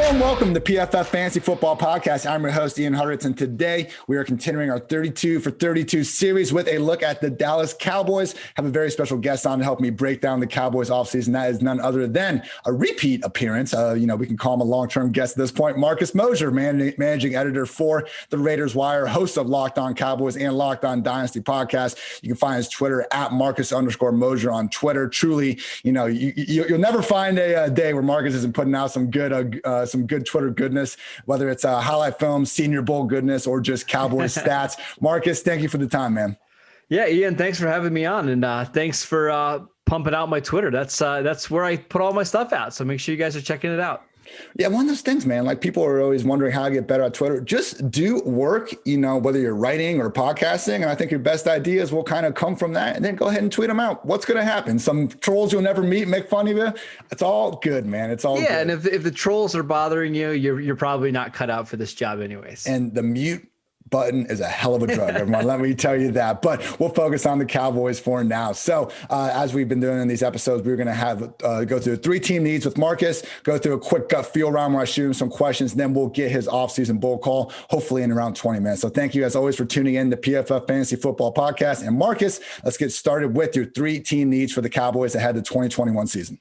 and welcome to PFF Fantasy Football Podcast. I'm your host, Ian Hartitz, and today we are continuing our 32 for 32 series with a look at the Dallas Cowboys. I have a very special guest on to help me break down the Cowboys offseason. That is none other than a repeat appearance. We can call him a long-term guest at this point. Marcus Mosher, managing editor for the Raiders Wire, host of Locked On Cowboys and Locked On Dynasty podcast. You can find his Twitter at Marcus_Mosher on Twitter. Truly, you'll never find a day where Marcus isn't putting out some good Twitter goodness, whether it's highlight film, Senior Bowl goodness, or just Cowboys stats. Marcus, thank you for the time, man. Yeah, Ian, thanks for having me on, and thanks for pumping out my Twitter. That's where I put all my stuff out, so make sure you guys are checking it out. Yeah, one of those things, man, like people are always wondering how to get better at Twitter. Just do work, whether you're writing or podcasting. And I think your best ideas will kind of come from that. And then go ahead and tweet them out. What's going to happen? Some trolls you'll never meet, make fun of you. It's all good, man. It's all good. Yeah, and if the trolls are bothering you, you're probably not cut out for this job anyways. And the mute button is a hell of a drug, everyone. Let me tell you that. But we'll focus on the Cowboys for now. So as we've been doing in these episodes, we're going to have go through 3 team needs with Marcus, go through a quick gut feel round where I shoot him some questions, and then we'll get his offseason bull call, hopefully in around 20 minutes. So thank you, as always, for tuning in to PFF Fantasy Football Podcast. And Marcus, let's get started with your 3 team needs for the Cowboys ahead of the 2021 season.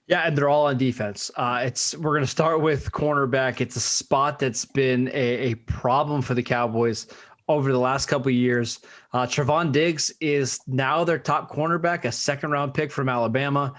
Yeah, and they're all on defense. We're going to start with cornerback. It's a spot that's been a problem for the Cowboys over the last couple of years. Trevon Diggs is now their top cornerback, a second-round pick from Alabama.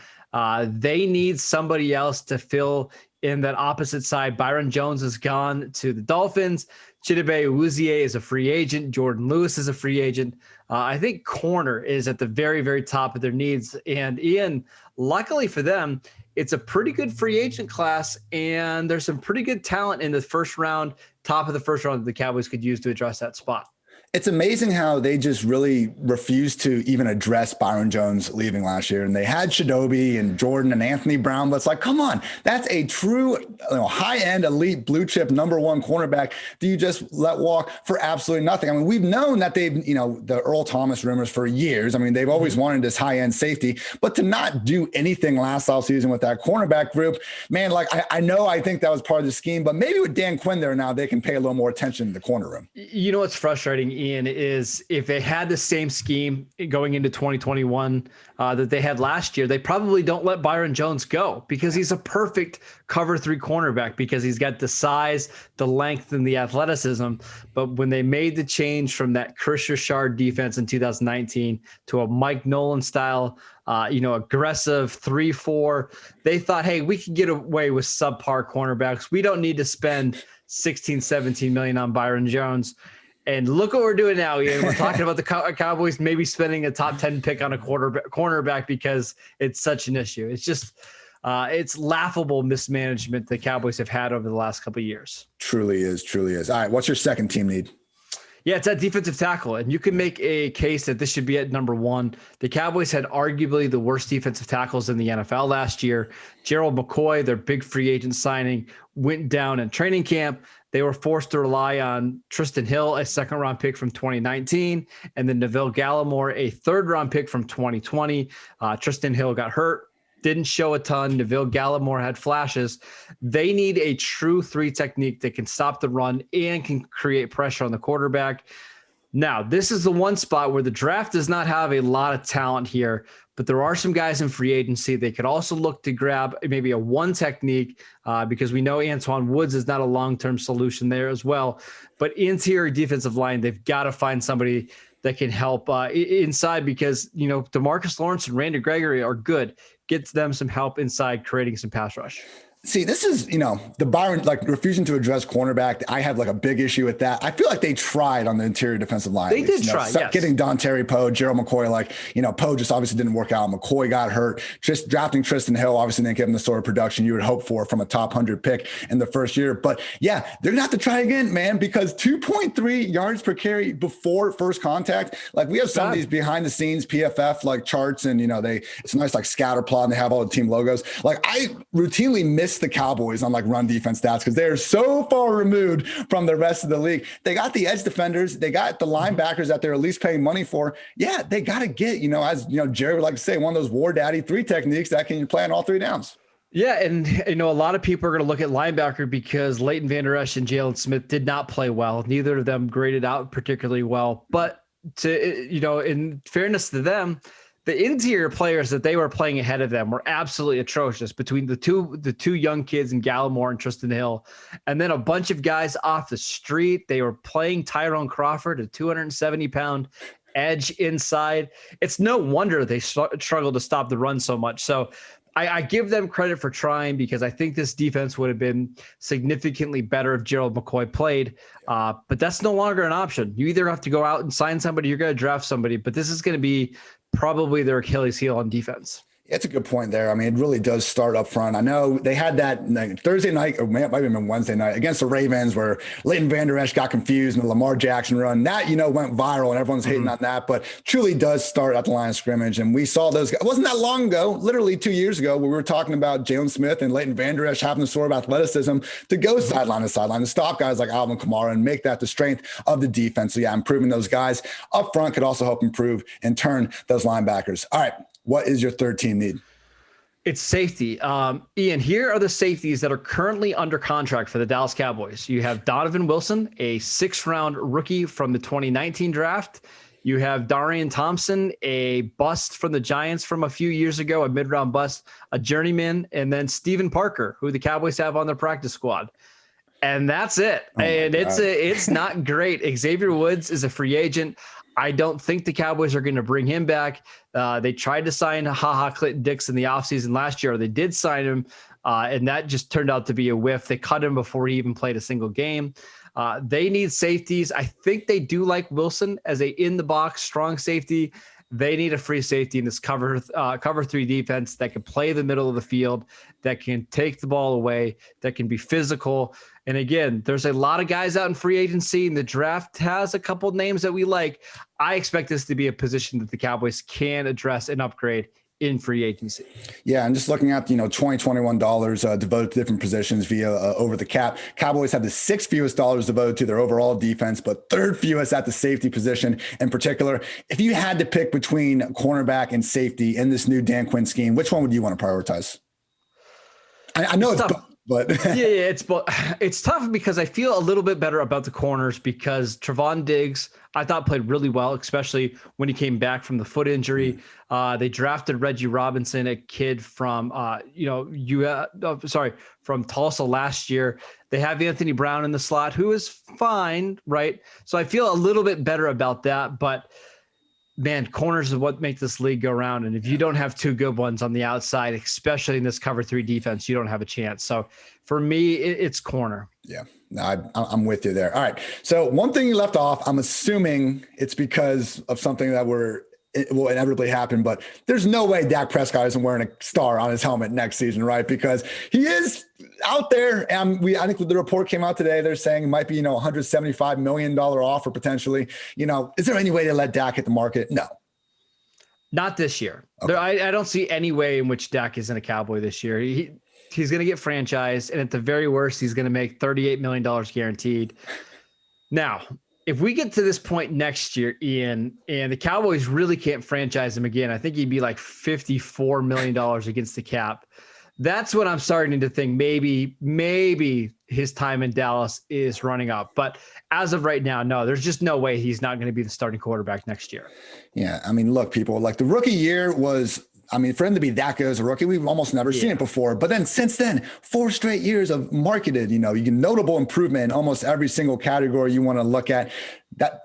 They need somebody else to fill in that opposite side. Byron Jones has gone to the Dolphins. Chidobe Awuzie is a free agent. Jordan Lewis is a free agent. I think corner is at the very, very top of their needs. And Ian, luckily for them, it's a pretty good free agent class, and there's some pretty good talent in the first round, top of the first round that the Cowboys could use to address that spot. It's amazing how they just really refused to even address Byron Jones leaving last year. And they had Chidobe and Jordan and Anthony Brown, but it's like, come on, that's a true high-end elite blue chip number 1 cornerback. Do you just let walk for absolutely nothing? I mean, we've known that they've, the Earl Thomas rumors for years. I mean, they've always wanted this high-end safety, but to not do anything last offseason with that cornerback group, man, I think that was part of the scheme, but maybe with Dan Quinn there now, they can pay a little more attention to the corner room. You know what's frustrating, Ian, is if they had the same scheme going into 2021 that they had last year, they probably don't let Byron Jones go because he's a perfect cover 3 cornerback because he's got the size, the length, and the athleticism. But when they made the change from that Chris Richard defense in 2019 to a Mike Nolan style, aggressive 3-4, they thought, hey, we can get away with subpar cornerbacks. We don't need to spend 16-17 million on Byron Jones. And look what we're doing now, Ian. We're talking about the Cowboys maybe spending a top 10 pick on a cornerback because it's such an issue. It's just it's laughable mismanagement the Cowboys have had over the last couple of years. Truly is. All right, what's your second team need? Yeah, it's at defensive tackle, and you can make a case that this should be at number 1. The Cowboys had arguably the worst defensive tackles in the NFL last year. Gerald McCoy, their big free agent signing, went down in training camp. They were forced to rely on Tristan Hill, a second-round pick from 2019, and then Neville Gallimore, a third-round pick from 2020. Tristan Hill got hurt, didn't show a ton. Neville Gallimore had flashes. They need a true 3 technique that can stop the run and can create pressure on the quarterback. Now, this is the one spot where the draft does not have a lot of talent here, but there are some guys in free agency. They could also look to grab maybe a 1 technique because we know Antoine Woods is not a long-term solution there as well. But interior defensive line, they've got to find somebody that can help inside because, DeMarcus Lawrence and Randy Gregory are good. Gets them some help inside creating some pass rush. See, this is, the Byron, refusing to address cornerback. I have a big issue with that. I feel like they tried on the interior defensive line. They did try, yes. Getting Dontari Poe, Gerald McCoy, Poe just obviously didn't work out. McCoy got hurt. Just drafting Tristan Hill obviously didn't give him the sort of production you would hope for from a top 100 pick in the first year. But yeah, they're going to have to try again, man, because 2.3 yards per carry before first contact. We have some of these behind the scenes PFF charts and, it's a nice scatter plot and they have all the team logos. I routinely miss the Cowboys on run defense stats because they're so far removed from the rest of the league. They got the edge defenders, they got the linebackers that they're at least paying money for. Yeah, they got to get, as Jerry would like to say, one of those war daddy 3 techniques that can play on all 3 downs. Yeah, and a lot of people are going to look at linebacker because Leighton Vander Esch and Jalen Smith did not play well. Neither of them graded out particularly well. But in fairness to them, the interior players that they were playing ahead of them were absolutely atrocious between the two young kids in Gallimore and Tristan Hill, and then a bunch of guys off the street. They were playing Tyrone Crawford, a 270-pound edge inside. It's no wonder they struggled to stop the run so much. So I give them credit for trying, because I think this defense would have been significantly better if Gerald McCoy played. But that's no longer an option. You either have to go out and sign somebody, you're going to draft somebody, but this is going to be probably their Achilles heel on defense. It's a good point there. I mean, it really does start up front. I know they had that Thursday night, or it might have been Wednesday night, against the Ravens, where Leighton Vander Esch got confused in the Lamar Jackson run. That, went viral, and everyone's hating on that, but truly does start at the line of scrimmage. And we saw those guys. It wasn't that long ago, literally 2 years ago, where we were talking about Jalen Smith and Leighton Vander Esch having the sort of athleticism to go sideline to sideline, to stop guys like Alvin Kamara and make that the strength of the defense. So, yeah, improving those guys up front could also help improve, in turn, those linebackers. All right, what is your third team need? It's safety. Ian, here are the safeties that are currently under contract for the Dallas Cowboys. You have Donovan Wilson, a 6th-round rookie from the 2019 draft. You have Darian Thompson, a bust from the Giants from a few years ago, a mid-round bust, a journeyman, and then Steven Parker, who the Cowboys have on their practice squad. And that's it. And it's not great. Xavier Woods is a free agent. I don't think the Cowboys are going to bring him back. They tried to sign Clinton Dix in the offseason last year. They did sign him, and that just turned out to be a whiff. They cut him before he even played a single game. They need safeties. I think they do like Wilson as a in-the-box strong safety. They need a free safety in this cover 3 defense that can play the middle of the field, that can take the ball away, that can be physical. And again, there's a lot of guys out in free agency, and the draft has a couple names that we like. I expect this to be a position that the Cowboys can address and upgrade in free agency. Yeah, and just looking at, $2021 devoted to different positions via over the cap. Cowboys have the 6th fewest dollars devoted to their overall defense, but 3rd fewest at the safety position in particular. If you had to pick between cornerback and safety in this new Dan Quinn scheme, which one would you want to prioritize? I know it's tough. But it's tough, because I feel a little bit better about the corners, because Trevon Diggs, I thought, played really well, especially when he came back from the foot injury. They drafted Reggie Robinson, a kid from from Tulsa last year. They have Anthony Brown in the slot, who is fine, right? So I feel a little bit better about that, but man, corners is what make this league go round. And if you don't have 2 good ones on the outside, especially in this cover 3 defense, you don't have a chance. So for me, it's corner. Yeah, no, I'm with you there. All right. So one thing you left off, I'm assuming it's because of something that will inevitably happen, but there's no way Dak Prescott isn't wearing a star on his helmet next season, right? Because he is out there. And I think the report came out today. They're saying it might be, $175 million offer potentially. Is there any way to let Dak hit the market? No. Not this year. Okay. I don't see any way in which Dak isn't a Cowboy this year. He's going to get franchised, and at the very worst, he's going to make $38 million guaranteed. Now, if we get to this point next year, Ian, and the Cowboys really can't franchise him again, I think he'd be like $54 million against the cap. That's when I'm starting to think maybe his time in Dallas is running up. But as of right now, no, there's just no way he's not going to be the starting quarterback next year. Yeah. I mean, look, people, like, the rookie year was, for him to be that good as a rookie, we've almost never seen it before. But then since then, 4 straight years of marketed, you get notable improvement in almost every single category you want to look at.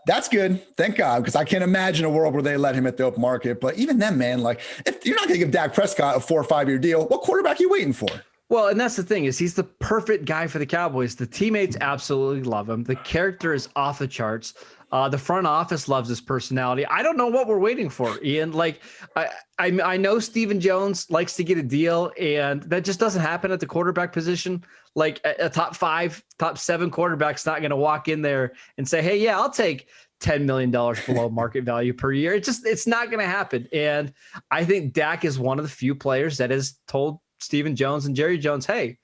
That's good. Thank God, because I can't imagine a world where they let him hit the open market. But even then, man, like, if you're not going to give Dak Prescott a 4 or 5 year deal, what quarterback are you waiting for? Well, and that's the thing, is he's the perfect guy for the Cowboys. The teammates absolutely love him. The character is off the charts. The front office loves his personality. I don't know what we're waiting for, Ian. Like, I know Stephen Jones likes to get a deal, and that just doesn't happen at the quarterback position. Like, a top 5, top 7 quarterback's not going to walk in there and say, hey, yeah, I'll take $10 million below market value per year. It's not going to happen. And I think Dak is one of the few players that has told Stephen Jones and Jerry Jones, hey,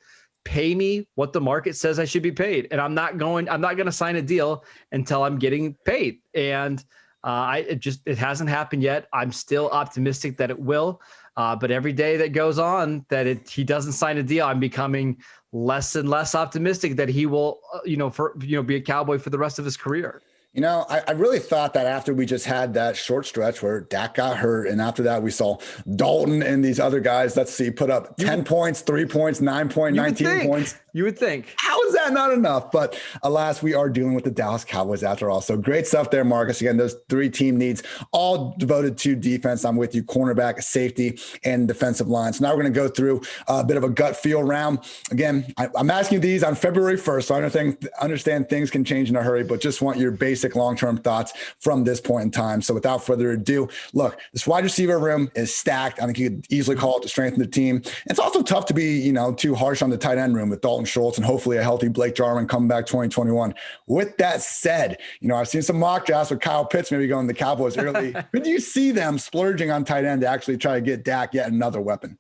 pay me what the market says I should be paid. And I'm not going to sign a deal until I'm getting paid. And It hasn't happened yet. I'm still optimistic that it will. But every day that goes on that he doesn't sign a deal, I'm becoming less and less optimistic that he will, be a Cowboy for the rest of his career. I really thought that after we just had that short stretch where Dak got hurt, and after that we saw Dalton and these other guys, put up 10 points, 3 points, 9 points, 19 points. You would think. How is that not enough? But alas, we are dealing with the Dallas Cowboys after all. So great stuff there, Marcus. Again, those 3 team needs all devoted to defense. I'm with you, cornerback, safety, and defensive line. So now we're going to go through a bit of a gut feel round. Again, I'm asking you these on February 1st. So I understand things can change in a hurry, but just want your basic long-term thoughts from this point in time. So without further ado, look, this wide receiver room is stacked. I think you could easily call it the strength of the team. It's also tough to be, too harsh on the tight end room with Dalton Schultz and hopefully a healthy Blake Jarwin coming back 2021. With that said, I've seen some mock drafts with Kyle Pitts maybe going to the Cowboys early. Could you see them splurging on tight end to actually try to get Dak yet another weapon?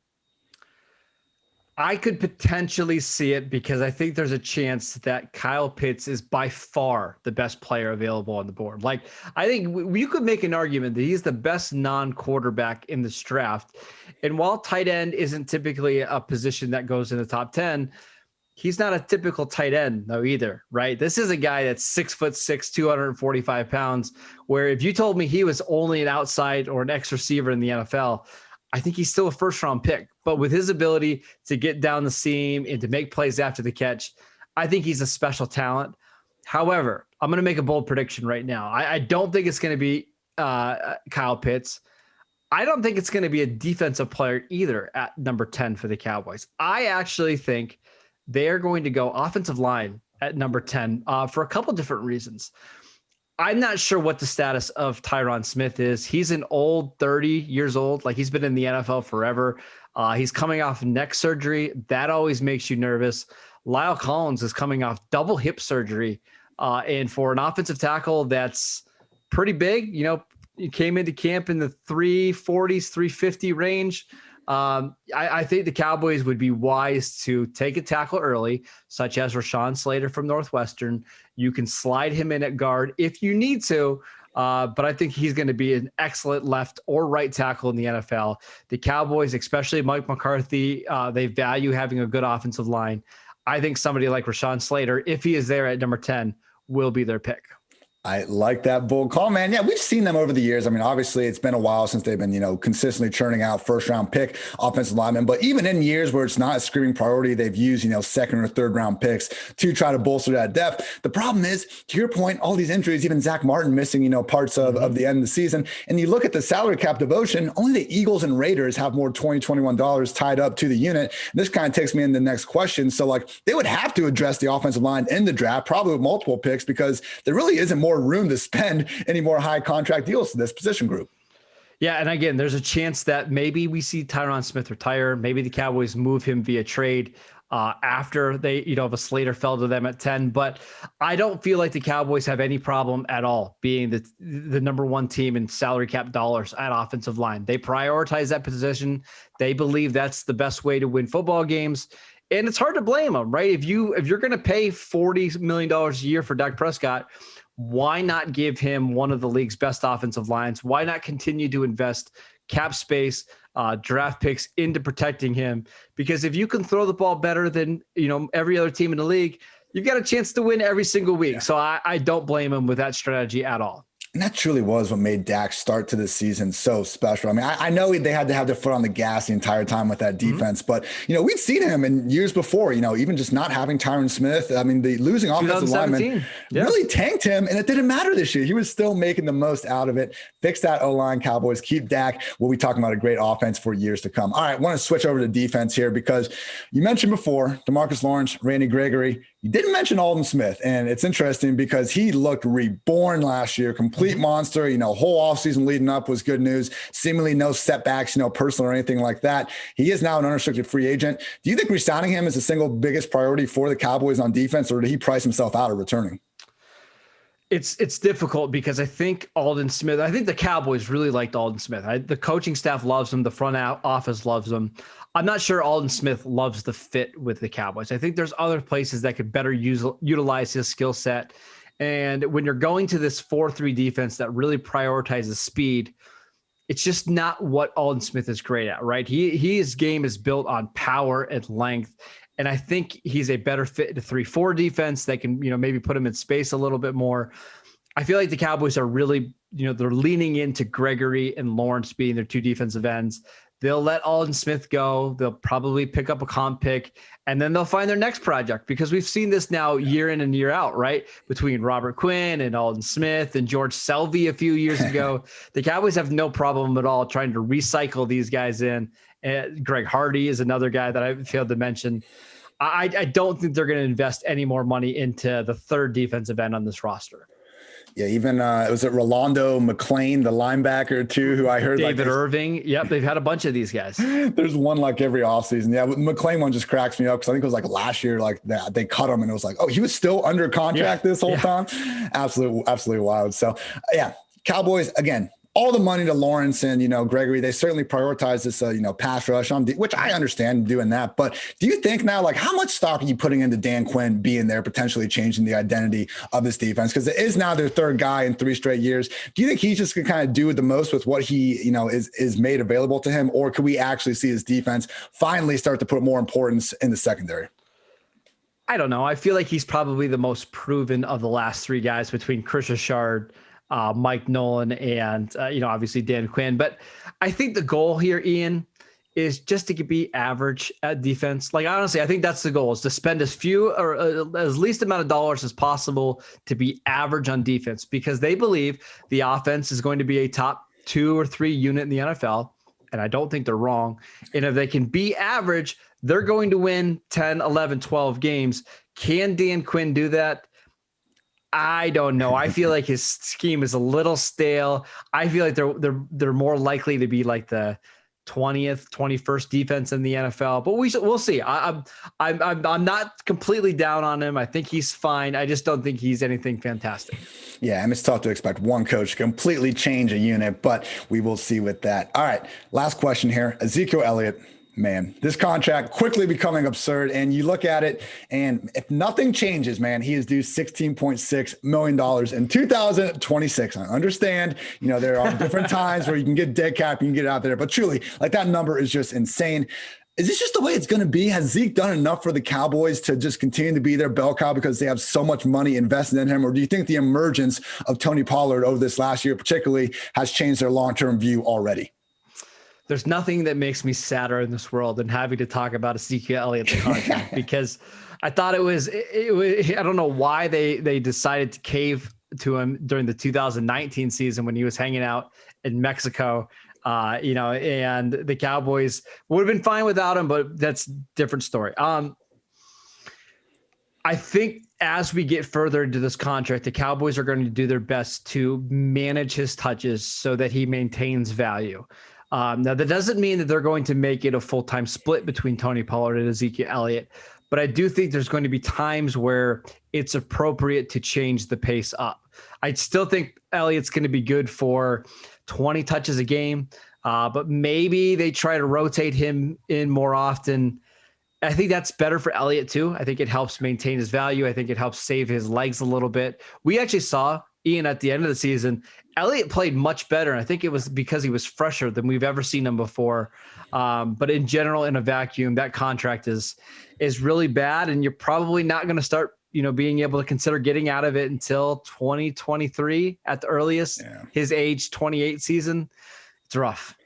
I could potentially see it because I think there's a chance that Kyle Pitts is by far the best player available on the board. Like, I think you could make an argument that he's the best non-quarterback in this draft. And while tight end isn't typically a position that goes in the top 10, he's not a typical tight end though either, right? This is a guy that's 6'6", 245 pounds, where if you told me he was only an outside or an X receiver in the NFL, I think he's still a first round pick. But with his ability to get down the seam and to make plays after the catch, I think he's a special talent. However, I'm going to make a bold prediction right now. I don't think it's going to be Kyle Pitts. I don't think it's going to be a defensive player either at number 10 for the Cowboys. I actually think they're going to go offensive line at number 10 for a couple different reasons. I'm not sure what the status of Tyron Smith is. He's an old 30 years old. Like, he's been in the NFL forever. He's coming off neck surgery. That always makes you nervous. Lyle Collins is coming off double hip surgery. And for an offensive tackle that's pretty big, he came into camp in the 340s, 350 range. I think the Cowboys would be wise to take a tackle early, such as Rashawn Slater from Northwestern. You can slide him in at guard if you need to, but I think he's going to be an excellent left or right tackle in the NFL. The Cowboys, especially Mike McCarthy, they value having a good offensive line. I think somebody like Rashawn Slater, if he is there at number 10, will be their pick. I like that bold call, man. Yeah, we've seen them over the years. I mean, obviously, it's been a while since they've been, consistently churning out first-round pick offensive linemen. But even in years where it's not a screaming priority, they've used, second or third-round picks to try to bolster that depth. The problem is, to your point, all these injuries, even Zach Martin missing, parts of the end of the season. And you look at the salary cap devotion, only the Eagles and Raiders have more $20-21 tied up to the unit. This kind of takes me into the next question. So, they would have to address the offensive line in the draft, probably with multiple picks, because there really isn't more room to spend any more high contract deals to this position group. Yeah. And again, there's a chance that maybe we see Tyron Smith retire. Maybe the Cowboys move him via trade after they, if a Slater fell to them at 10, but I don't feel like the Cowboys have any problem at all being the number 1 team in salary cap dollars at offensive line. They prioritize that position. They believe that's the best way to win football games. And it's hard to blame them, right? If you're going to pay $40 million a year for Dak Prescott, why not give him one of the league's best offensive lines? Why not continue to invest cap space, draft picks into protecting him? Because if you can throw the ball better than, every other team in the league, you've got a chance to win every single week. Yeah. So I don't blame him with that strategy at all. And that truly was what made Dak's start to this season so special. I mean, I know they had to have their foot on the gas the entire time with that defense, but, we'd seen him in years before, even just not having Tyron Smith. I mean, the losing offensive lineman really tanked him, and it didn't matter this year. He was still making the most out of it. Fix that O-line, Cowboys. Keep Dak. We'll be talking about a great offense for years to come. All right, I want to switch over to defense here because you mentioned before DeMarcus Lawrence, Randy Gregory. You didn't mention Aldon Smith, and it's interesting because he looked reborn last year, complete monster. Whole offseason leading up was good news. Seemingly no setbacks, personal or anything like that. He is now an unrestricted free agent. Do you think re-signing him is the single biggest priority for the Cowboys on defense, or did he price himself out of returning? It's difficult because I think the Cowboys really liked Aldon Smith. The coaching staff loves him. The front office loves him. I'm not sure Aldon Smith loves the fit with the Cowboys. I think there's other places that could better utilize his skill set. And when you're going to this 4-3 defense that really prioritizes speed, it's just not what Aldon Smith is great at, right? His game is built on power and length. And I think he's a better fit to 3-4 defense that can, maybe put him in space a little bit more. I feel like the Cowboys are really, they're leaning into Gregory and Lawrence being their two defensive ends. They'll let Aldon Smith go. They'll probably pick up a comp pick, and then they'll find their next project, because we've seen this now year in and year out, right? Between Robert Quinn and Aldon Smith and George Selvey a few years ago. The Cowboys have no problem at all trying to recycle these guys in. Greg Hardy is another guy that I failed to mention. I don't think they're going to invest any more money into the third defensive end on this roster. Yeah, even was it Rolando McClain, the linebacker too, who I heard David Irving. Yep, they've had a bunch of these guys. There's one like every offseason. Yeah, McClain one just cracks me up, because I think it was like last year, like that they cut him and it was like, oh, he was still under contract this whole time. Absolutely wild. So yeah, Cowboys again. All the money to Lawrence and, Gregory, they certainly prioritize this, pass rush on, which I understand doing that. But do you think now, like, how much stock are you putting into Dan Quinn being there, potentially changing the identity of this defense? Because it is now their third guy in 3 straight years. Do you think he's just going to kind of do the most with what he, is made available to him? Or could we actually see his defense finally start to put more importance in the secondary? I don't know. I feel like he's probably the most proven of the last 3 guys between Chris Richard, Mike Nolan, and, obviously Dan Quinn. But I think the goal here, Ian, is just to be average at defense. Like, honestly, I think that's the goal, is to spend as few or as least amount of dollars as possible to be average on defense, because they believe the offense is going to be a top 2 or 3 unit in the NFL. And I don't think they're wrong. And if they can be average, they're going to win 10, 11, 12 games. Can Dan Quinn do that? I don't know. I feel like his scheme is a little stale. I feel like they're more likely to be like the 20th, 21st defense in the NFL, but we'll see. I'm not completely down on him. I think he's fine. I just don't think he's anything fantastic. Yeah, and it's tough to expect one coach to completely change a unit, but we will see with that. All right, last question here. Ezekiel Elliott. Man, this contract quickly becoming absurd. And you look at it, and if nothing changes, man, he is due $16.6 million in 2026. I understand, there are different times where you can get dead cap, you can get it out there, but truly, like, that number is just insane. Is this just the way it's going to be? Has Zeke done enough for the Cowboys to just continue to be their bell cow because they have so much money invested in him? Or do you think the emergence of Tony Pollard over this last year particularly has changed their long-term view already? There's nothing that makes me sadder in this world than having to talk about Ezekiel Elliott's contract, because I thought it was, I don't know why they decided to cave to him during the 2019 season when he was hanging out in Mexico, and the Cowboys would have been fine without him, but that's a different story. I think as we get further into this contract, the Cowboys are going to do their best to manage his touches so that he maintains value. Now, that doesn't mean that they're going to make it a full-time split between Tony Pollard and Ezekiel Elliott, but I do think there's going to be times where it's appropriate to change the pace up. I still think Elliott's going to be good for 20 touches a game, but maybe they try to rotate him in more often. I think that's better for Elliott too. I think it helps maintain his value. I think it helps save his legs a little bit. We actually saw, Ian, at the end of the season, Elliott played much better. And I think it was because he was fresher than we've ever seen him before. But in general, in a vacuum, that contract is really bad. And you're probably not going to start, being able to consider getting out of it until 2023 at the earliest. Yeah. His age 28 season. It's rough.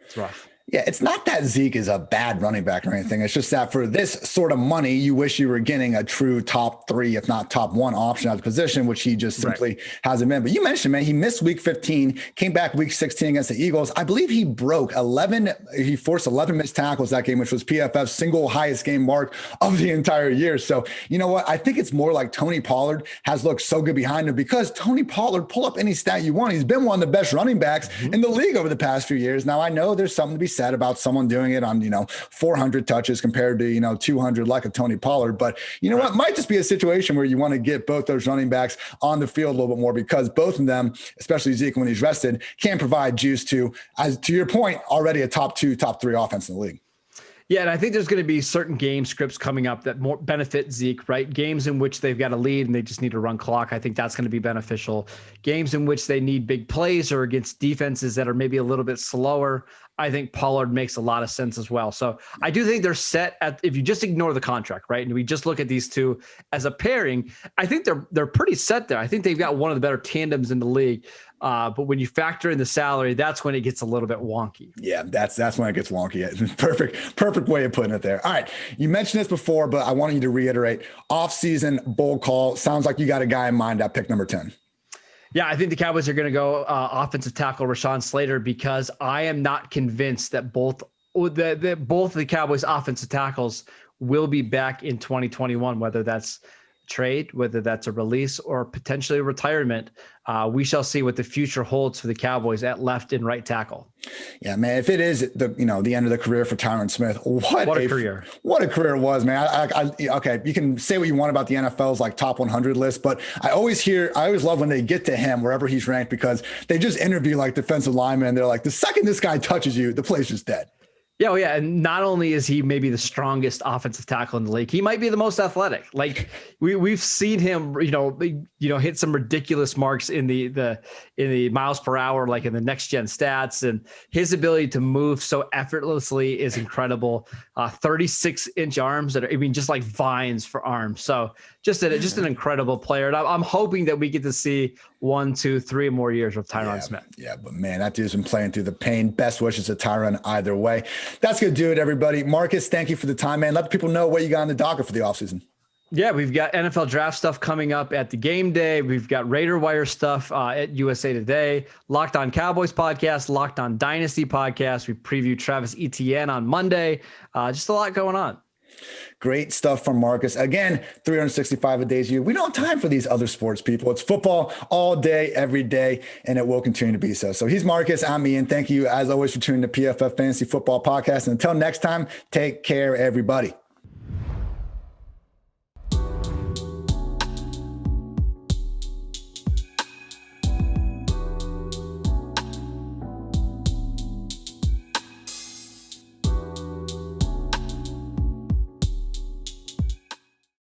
Yeah, it's not that Zeke is a bad running back or anything. It's just that for this sort of money, you wish you were getting a true top 3, if not top 1 option at the position, which he just simply hasn't been. But you mentioned, man, he missed week 15, came back week 16 against the Eagles. I believe he forced 11 missed tackles that game, which was PFF's single highest game mark of the entire year. So, you know what? I think it's more like Tony Pollard has looked so good behind him, because Tony Pollard, pull up any stat you want, he's been one of the best running backs in the league over the past few years. Now, I know there's something to be said about someone doing it on 400 touches compared to 200 like a Tony Pollard, but what, might just be a situation where you want to get both those running backs on the field a little bit more, because both of them, especially Zeke when he's rested, can provide juice to, as to your point, already a top 2, top 3 offense in the league. Yeah, and I think there's going to be certain game scripts coming up that more benefit Zeke, right? Games in which they've got a lead and they just need to run clock. I think that's going to be beneficial. Games in which they need big plays or against defenses that are maybe a little bit slower. I think Pollard makes a lot of sense as well. So I do think they're set at, if you just ignore the contract, right? And we just look at these two as a pairing, I think they're pretty set there. I think they've got one of the better tandems in the league. But when you factor in the salary, that's when it gets a little bit wonky. Yeah, that's when it gets wonky. Perfect way of putting it there. All right. You mentioned this before, but I wanted you to reiterate. Offseason bold call. Sounds like you got a guy in mind at pick number 10. Yeah, I think the Cowboys are going to go offensive tackle Rashawn Slater because I am not convinced that both of the Cowboys offensive tackles will be back in 2021, whether that's trade, whether that's a release or potentially a retirement. We shall see what the future holds for the Cowboys at left and right tackle. Yeah, man. If it is the end of the career for Tyron Smith, what a career! What a career it was, man. Okay, you can say what you want about the NFL's like top 100 list, but I always love when they get to him wherever he's ranked because they just interview like defensive linemen. And they're like, the second this guy touches you, the play's just dead. Yeah, well, yeah, and not only is he maybe the strongest offensive tackle in the league, he might be the most athletic. Like we've seen him, hit some ridiculous marks in the miles per hour, like in the next gen stats, and his ability to move so effortlessly is incredible. 36-inch arms that are, just like vines for arms. So just an incredible player. And I'm hoping that we get to see 1, 2, 3 more years of Tyron Smith. Yeah, but man, that dude's been playing through the pain. Best wishes to Tyron either way. That's going to do it, everybody. Marcus, thank you for the time, man. Let the people know what you got on the docket for the offseason. Yeah, we've got NFL draft stuff coming up at the game day. We've got Raider Wire stuff at USA Today, Locked On Cowboys podcast, Locked On Dynasty podcast. We preview Travis Etienne on Monday. Just a lot going on. Great stuff from Marcus. Again, 365 a days a year. We don't have time for these other sports, people. It's football all day, every day, and it will continue to be so. So he's Marcus. I'm Ian. Thank you, as always, for tuning to PFF Fantasy Football Podcast. And until next time, take care, everybody.